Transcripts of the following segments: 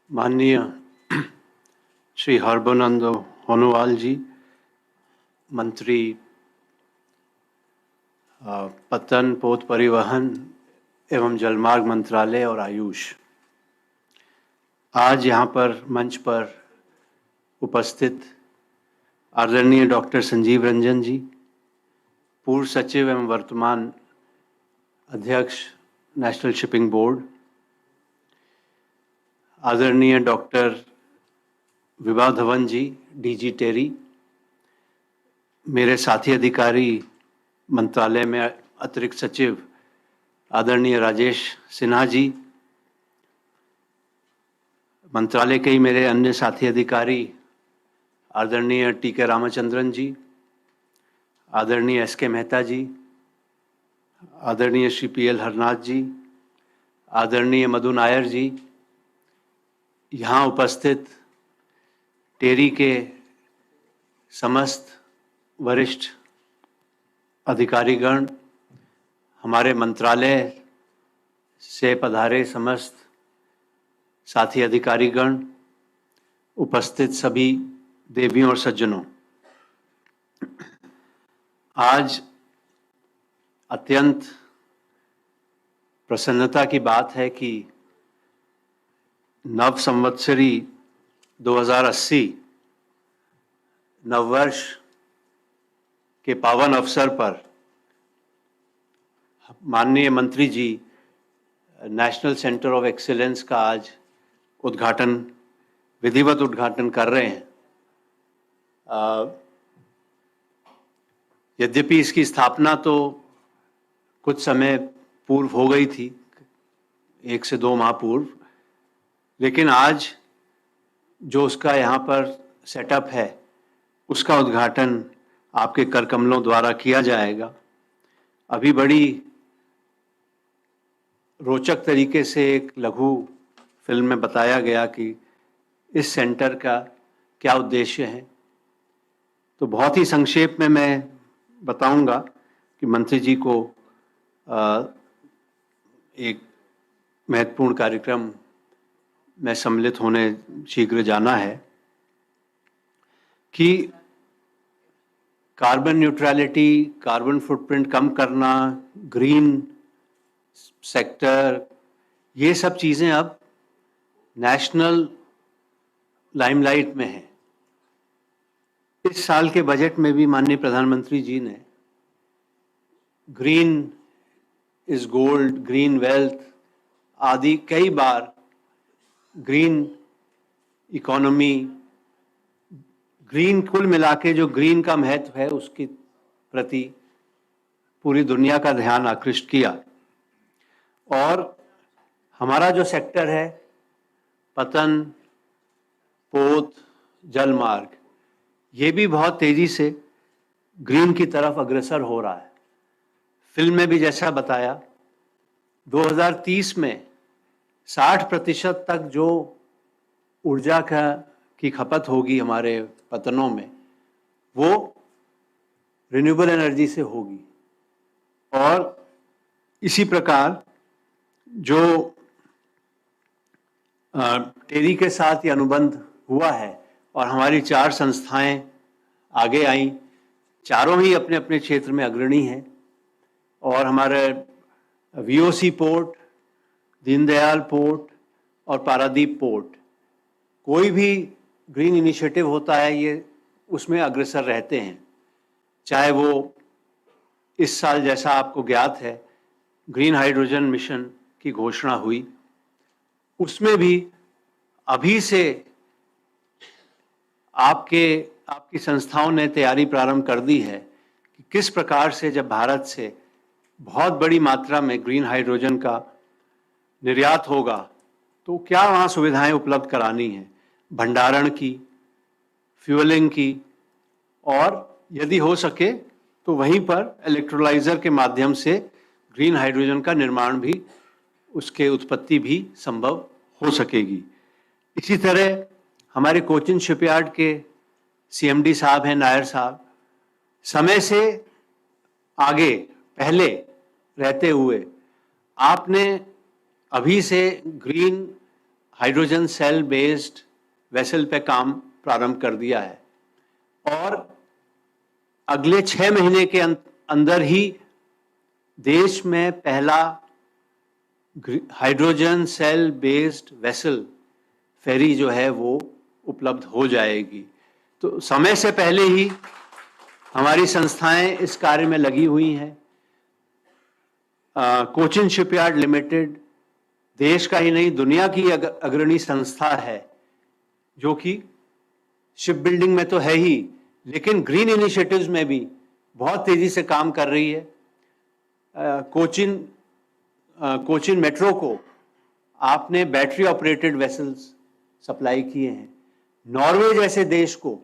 माननीय श्री हरबोनंद होनोवाल जी, मंत्री पत्तन, पोत परिवहन एवं जलमार्ग मंत्रालय और आयुष, आज यहाँ पर मंच पर उपस्थित आदरणीय डॉक्टर संजीव रंजन जी, पूर्व सचिव एवं वर्तमान अध्यक्ष नेशनल शिपिंग बोर्ड, आदरणीय डॉक्टर विभा धवन जी, डीजी टेरी, मेरे साथी अधिकारी मंत्रालय में अतिरिक्त सचिव आदरणीय राजेश सिन्हा जी, मंत्रालय के ही मेरे अन्य साथी अधिकारी आदरणीय टी.के. रामचंद्रन जी, आदरणीय एस.के. मेहता जी, आदरणीय श्री पी.एल. हरनाथ जी, आदरणीय मधु नायर जी, यहाँ उपस्थित टेरी के समस्त वरिष्ठ अधिकारीगण, हमारे मंत्रालय से पधारे समस्त साथी अधिकारीगण, उपस्थित सभी देवियों और सज्जनों, आज अत्यंत प्रसन्नता की बात है कि नव संवत्सरी 2080 नववर्ष के पावन अवसर पर माननीय मंत्री जी नेशनल सेंटर ऑफ एक्सीलेंस का आज विधिवत उद्घाटन कर रहे हैं। यद्यपि इसकी स्थापना तो कुछ समय पूर्व हो गई थी, 1 से 2 माह पूर्व, लेकिन आज जो उसका यहाँ पर सेटअप है उसका उद्घाटन आपके कर कमलों द्वारा किया जाएगा। अभी बड़ी रोचक तरीके से एक लघु फिल्म में बताया गया कि इस सेंटर का क्या उद्देश्य है, तो बहुत ही संक्षेप में मैं बताऊंगा कि मंत्री जी को एक महत्वपूर्ण कार्यक्रम में सम्मिलित होने शीघ्र जाना है कि कार्बन न्यूट्रलिटी, कार्बन फुटप्रिंट कम करना, ग्रीन सेक्टर, ये सब चीज़ें अब नेशनल लाइमलाइट में हैं। इस साल के बजट में भी माननीय प्रधानमंत्री जी ने green is gold, green wealth आदि कई बार ग्रीन इकोनॉमी, ग्रीन, कुल मिला के जो ग्रीन का महत्व है उसके प्रति पूरी दुनिया का ध्यान आकृष्ट किया। और हमारा जो सेक्टर है पतन, पोत, जलमार्ग, ये भी बहुत तेजी से ग्रीन की तरफ अग्रसर हो रहा है। फिल्म में भी जैसा बताया, 2030 में 60% तक जो ऊर्जा की खपत होगी हमारे पतनों में, वो रिन्यूएबल एनर्जी से होगी। और इसी प्रकार जो टेरी के साथ ये अनुबंध हुआ है और हमारी 4 संस्थाएं आगे आई, चारों ही अपने अपने क्षेत्र में अग्रणी हैं। और हमारे वीओसी पोर्ट, दीनदयाल पोर्ट और पारादीप पोर्ट, कोई भी ग्रीन इनिशिएटिव होता है ये उसमें अग्रसर रहते हैं। चाहे वो इस साल जैसा आपको ज्ञात है ग्रीन हाइड्रोजन मिशन की घोषणा हुई, उसमें भी अभी से आपकी संस्थाओं ने तैयारी प्रारंभ कर दी है कि किस प्रकार से जब भारत से बहुत बड़ी मात्रा में ग्रीन हाइड्रोजन का निर्यात होगा तो क्या वहाँ सुविधाएं उपलब्ध करानी है, भंडारण की, फ्यूलिंग की, और यदि हो सके तो वहीं पर इलेक्ट्रोलाइजर के माध्यम से ग्रीन हाइड्रोजन का निर्माण भी, उसके उत्पत्ति भी संभव हो सकेगी। इसी तरह हमारे कोचिन शिपयार्ड के सीएमडी साहब हैं, नायर साहब, समय से आगे पहले रहते हुए आपने अभी से green hydrogen cell based vessel पे काम प्रारंभ कर दिया है और अगले 6 महीने के अंदर ही देश में पहला हाइड्रोजन सेल बेस्ड वेसल फेरी जो है वो उपलब्ध हो जाएगी। तो समय से पहले ही हमारी संस्थाएं इस कार्य में लगी हुई हैं। कोचिन शिपयार्ड लिमिटेड देश का ही नहीं दुनिया की अग्रणी संस्था है जो कि शिप बिल्डिंग में तो है ही, लेकिन ग्रीन इनिशिएटिव्स में भी बहुत तेजी से काम कर रही है। कोचिन मेट्रो को आपने बैटरी ऑपरेटेड वेसल्स सप्लाई किए हैं। नॉर्वे जैसे देश को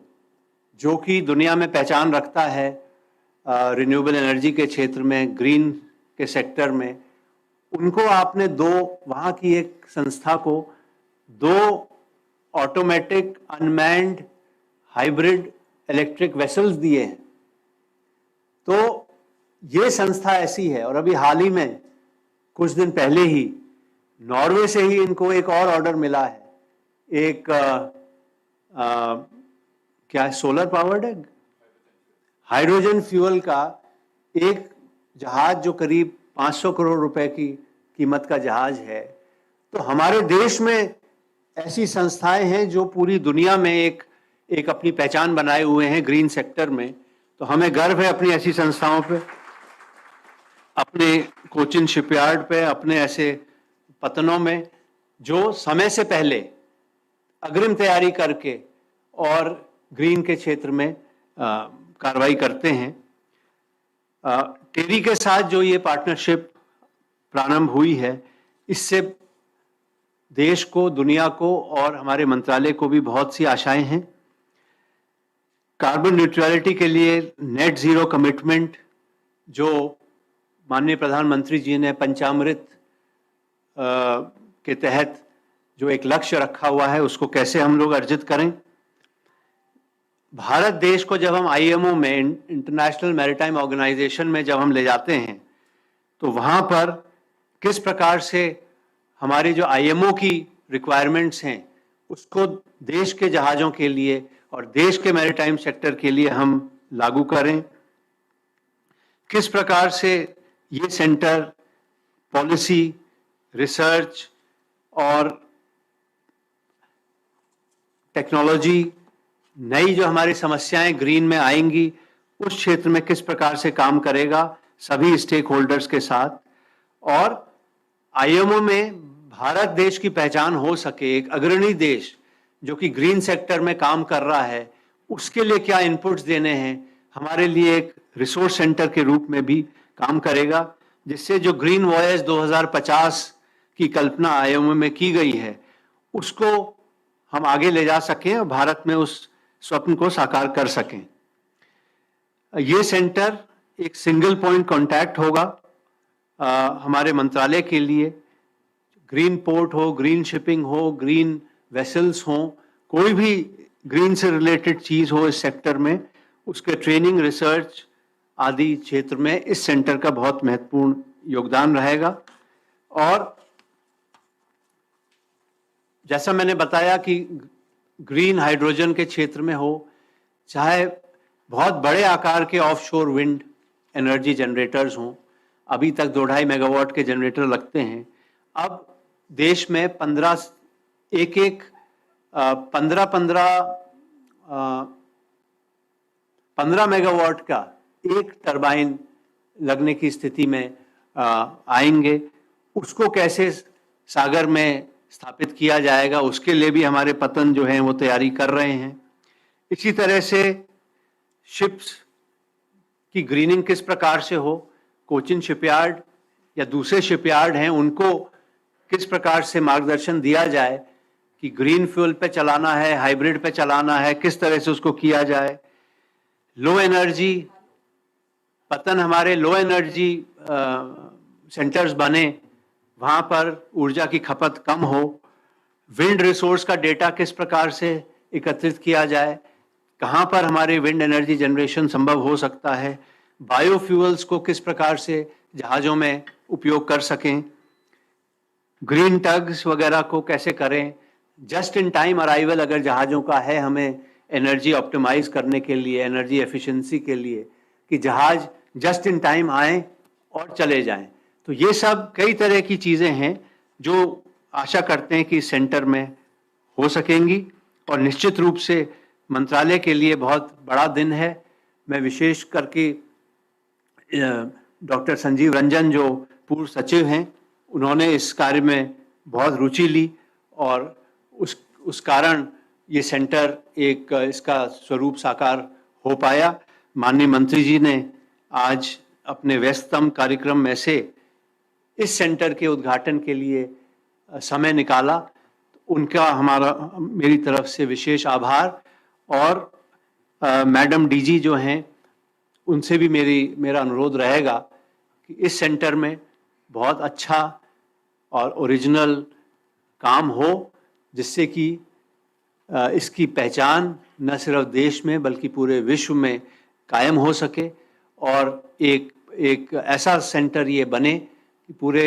जो कि दुनिया में पहचान रखता है रिन्यूएबल एनर्जी के क्षेत्र में, ग्रीन के सेक्टर में, उनको आपने वहाँ की एक संस्था को 2 automatic unmanned hybrid electric vessels दिए हैं। तो ये संस्था ऐसी है और अभी हाल ही में कुछ दिन पहले ही नॉर्वे से ही इनको एक और ऑर्डर मिला है। एक क्या सोलर पावर्ड है, हाइड्रोजन फ्यूल का एक जहाज जो करीब 500 करोड़ रुपए की कीमत का जहाज है। तो हमारे देश में ऐसी संस्थाएं हैं जो पूरी दुनिया में एक अपनी पहचान बनाए हुए हैं ग्रीन सेक्टर में। तो हमें गर्व है अपनी ऐसी संस्थाओं पे, अपने कोचिन शिपयार्ड पे, अपने ऐसे पतनों में जो समय से पहले अग्रिम तैयारी करके और ग्रीन के क्षेत्र में कार्रवाई करते हैं। टेरी के साथ जो ये पार्टनरशिप प्रारंभ हुई है, इससे देश को, दुनिया को और हमारे मंत्रालय को भी बहुत सी आशाएं हैं। कार्बन न्यूट्रलिटी के लिए नेट जीरो कमिटमेंट जो माननीय प्रधानमंत्री जी ने पंचामृत के तहत जो एक लक्ष्य रखा हुआ है, उसको कैसे हम लोग अर्जित करें। भारत देश को जब हम आईएमओ में, इंटरनेशनल मैरीटाइम ऑर्गेनाइजेशन में जब हम ले जाते हैं, तो वहाँ पर किस प्रकार से हमारी जो आईएमओ की रिक्वायरमेंट्स हैं उसको देश के जहाज़ों के लिए और देश के मैरीटाइम सेक्टर के लिए हम लागू करें। किस प्रकार से ये सेंटर पॉलिसी, रिसर्च और टेक्नोलॉजी, नई जो हमारी समस्याएं ग्रीन में आएंगी उस क्षेत्र में किस प्रकार से काम करेगा सभी स्टेक होल्डर्स के साथ, और आईएमओ में भारत देश की पहचान हो सके, एक अग्रणी देश जो कि ग्रीन सेक्टर में काम कर रहा है, उसके लिए क्या इनपुट्स देने हैं, हमारे लिए एक रिसोर्स सेंटर के रूप में भी काम करेगा, जिससे जो ग्रीन वॉयज 2050 की कल्पना आईएमओ में की गई है उसको हम आगे ले जा सकें और भारत में उस स्वप्न को साकार कर सकें। ये सेंटर एक सिंगल पॉइंट कांटेक्ट होगा हमारे मंत्रालय के लिए। ग्रीन पोर्ट हो, ग्रीन शिपिंग हो, ग्रीन वेसल्स हो, कोई भी ग्रीन से रिलेटेड चीज हो इस सेक्टर में, उसके ट्रेनिंग, रिसर्च आदि क्षेत्र में इस सेंटर का बहुत महत्वपूर्ण योगदान रहेगा। और जैसा मैंने बताया कि ग्रीन हाइड्रोजन के क्षेत्र में हो, चाहे बहुत बड़े आकार के ऑफशोर विंड एनर्जी जनरेटर्स हों, अभी तक 2-2.5 मेगावाट के जनरेटर लगते हैं। अब देश में 15 मेगावाट का एक टरबाइन लगने की स्थिति में आएंगे। उसको कैसे सागर में स्थापित किया जाएगा, उसके लिए भी हमारे पतन जो हैं वो तैयारी कर रहे हैं। इसी तरह से शिप्स की ग्रीनिंग किस प्रकार से हो, कोचिन शिपयार्ड या दूसरे शिपयार्ड हैं उनको किस प्रकार से मार्गदर्शन दिया जाए कि ग्रीन फ्यूल पे चलाना है, हाइब्रिड पे चलाना है, किस तरह से उसको किया जाए। लो एनर्जी पतन, हमारे लो एनर्जी सेंटर्स बने, वहाँ पर ऊर्जा की खपत कम हो। विंड रिसोर्स का डेटा किस प्रकार से एकत्रित किया जाए, कहाँ पर हमारे विंड एनर्जी जनरेशन संभव हो सकता है, बायोफ्यूल्स को किस प्रकार से जहाज़ों में उपयोग कर सकें, ग्रीन टग्स वगैरह को कैसे करें, जस्ट इन टाइम अराइवल अगर जहाज़ों का है, हमें एनर्जी ऑप्टिमाइज करने के लिए, एनर्जी एफिशिएंसी के लिए, कि जहाज़ जस्ट इन टाइम आएँ और चले जाएं। तो ये सब कई तरह की चीज़ें हैं जो आशा करते हैं कि सेंटर में हो सकेंगी, और निश्चित रूप से मंत्रालय के लिए बहुत बड़ा दिन है। मैं विशेष करके डॉक्टर संजीव रंजन जो पूर्व सचिव हैं, उन्होंने इस कार्य में बहुत रुचि ली, और उस कारण ये सेंटर एक इसका स्वरूप साकार हो पाया। माननीय मंत्री जी ने आज अपने व्यस्ततम कार्यक्रम में से इस सेंटर के उद्घाटन के लिए समय निकाला। उनका मेरी तरफ से विशेष आभार। और मैडम डीजी जो हैं, उनसे भी मेरा अनुरोध रहेगा कि इस सेंटर में बहुत अच्छा और ओरिजिनल काम हो, जिससे कि इसकी पहचान न सिर्फ देश में बल्कि पूरे विश्व में कायम हो सके, और एक ऐसा सेंटर ये बने कि पूरे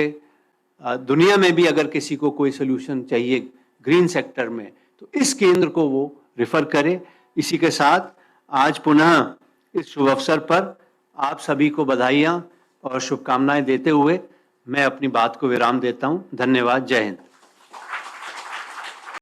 दुनिया में भी अगर किसी को कोई सोल्यूशन चाहिए ग्रीन सेक्टर में, तो इस केंद्र को वो रेफर करे। इसी के साथ आज पुनः इस शुभ अवसर पर आप सभी को बधाइयाँ और शुभकामनाएं देते हुए मैं अपनी बात को विराम देता हूँ। धन्यवाद। जय हिंद।